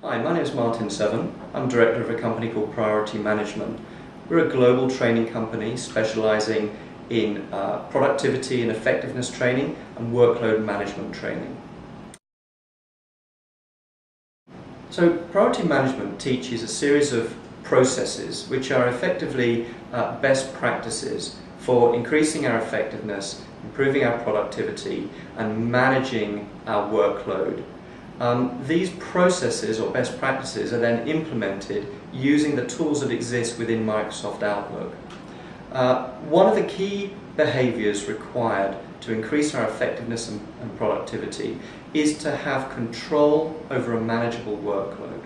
Hi, my name is Martin Seven. I'm director of a company called Priority Management. We're a global training company specializing in productivity and effectiveness training and workload management training. So Priority Management teaches a series of processes which are effectively best practices for increasing our effectiveness, improving our productivity and managing our workload. These processes or best practices are then implemented using the tools that exist within Microsoft Outlook. One of the key behaviors required to increase our effectiveness and productivity is to have control over a manageable workload.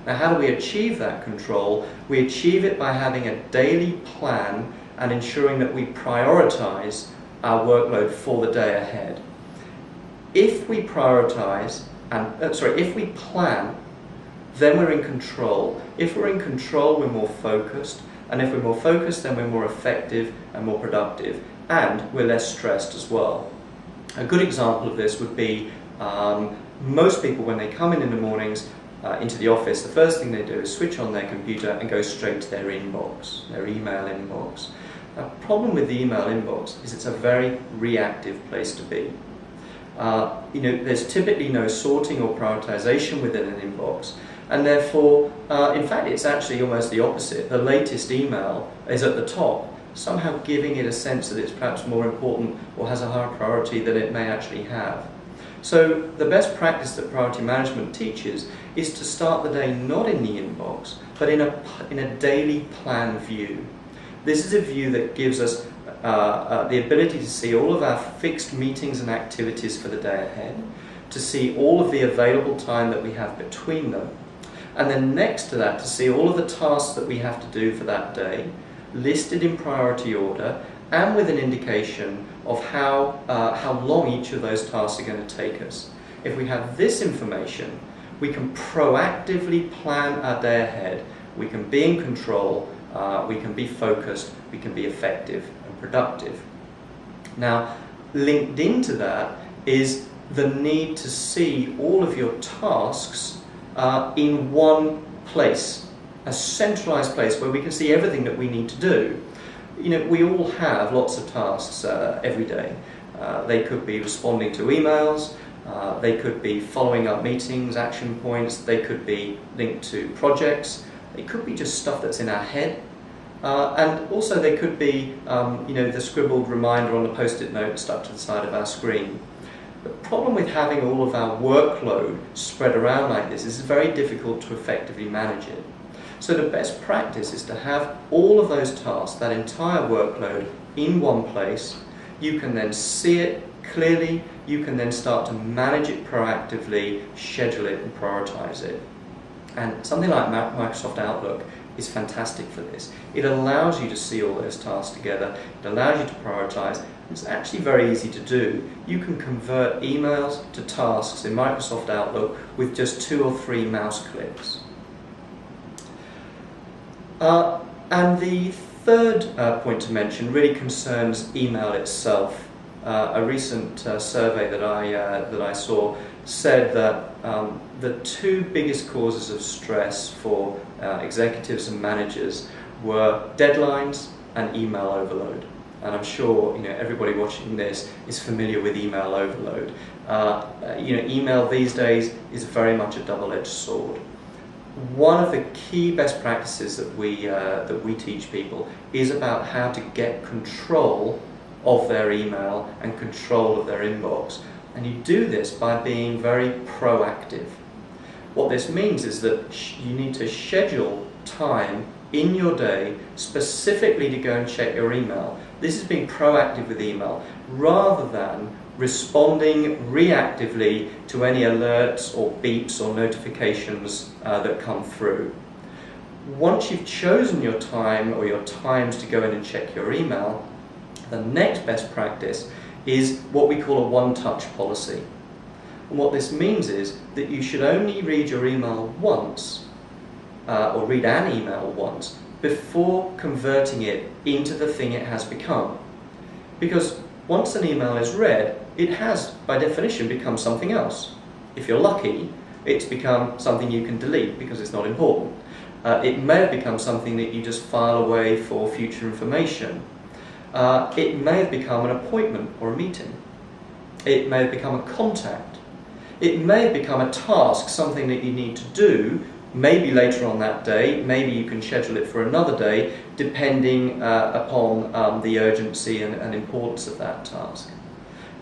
Now, how do we achieve that control? We achieve it by having a daily plan and ensuring that we prioritize our workload for the day ahead. If we prioritize if we plan, then we're in control. If we're in control, we're more focused, and if we're more focused, then we're more effective and more productive, and we're less stressed as well. A good example of this would be most people, when they come in the mornings into the office, the first thing they do is switch on their computer and go straight to their inbox, their email inbox. The problem with the email inbox is it's a very reactive place to be. There's typically no sorting or prioritization within an inbox, and therefore, in fact, it's actually almost the opposite. The latest email is at the top, somehow giving it a sense that it's perhaps more important or has a higher priority than it may actually have. So the best practice that Priority Management teaches is to start the day not in the inbox, but in a daily plan view. This is a view that gives us the ability to see all of our fixed meetings and activities for the day ahead, to see all of the available time that we have between them, and then next to that to see all of the tasks that we have to do for that day, listed in priority order and with an indication of how long each of those tasks are going to take us. If we have this information, we can proactively plan our day ahead, we can be in control, we can be focused, we can be effective and productive. Now, linked into that is the need to see all of your tasks in one place, a centralized place where we can see everything that we need to do. We all have lots of tasks every day. They could be responding to emails, they could be following up meetings, action points, they could be linked to projects, it could be just stuff that's in our head, and also they could be the scribbled reminder on a post-it note stuck to the side of our screen. The problem with having all of our workload spread around like this is it's very difficult to effectively manage it. So the best practice is to have all of those tasks, that entire workload, in one place. You can then see it clearly, you can then start to manage it proactively, schedule it and prioritize it. And something like Microsoft Outlook is fantastic for this. It allows you to see all those tasks together, it allows you to prioritize. It's actually very easy to do. You can convert emails to tasks in Microsoft Outlook with just 2 or 3 mouse clicks. And the third point to mention really concerns email itself. A recent survey that I saw said that the 2 biggest causes of stress for executives and managers were deadlines and email overload. And I'm sure everybody watching this is familiar with email overload. Email these days is very much a double-edged sword. One of the key best practices that we teach people is about how to get control of their email and control of their inbox. And you do this by being very proactive. What this means is that you need to schedule time in your day specifically to go and check your email. This is being proactive with email rather than responding reactively to any alerts or beeps or notifications that come through. Once you've chosen your time or your times to go in and check your email, the next best practice is what we call a one-touch policy. And what this means is that you should only read your email once, or read an email once, before converting it into the thing it has become. Because once an email is read, it has, by definition, become something else. If you're lucky, It's become something you can delete because it's not important. It may have become something that you just file away for future information. It may have become an appointment or a meeting. It may have become a contact. It may have become a task, something that you need to do, maybe later on that day, maybe you can schedule it for another day, depending upon the urgency and importance of that task.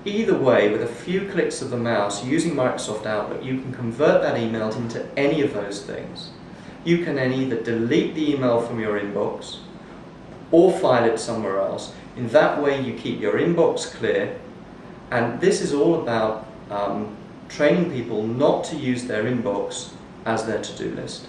Either way, with a few clicks of the mouse using Microsoft Outlook, you can convert that email into any of those things. You can then either delete the email from your inbox or file it somewhere else. In that way you keep your inbox clear, and this is all about training people not to use their inbox as their to-do list.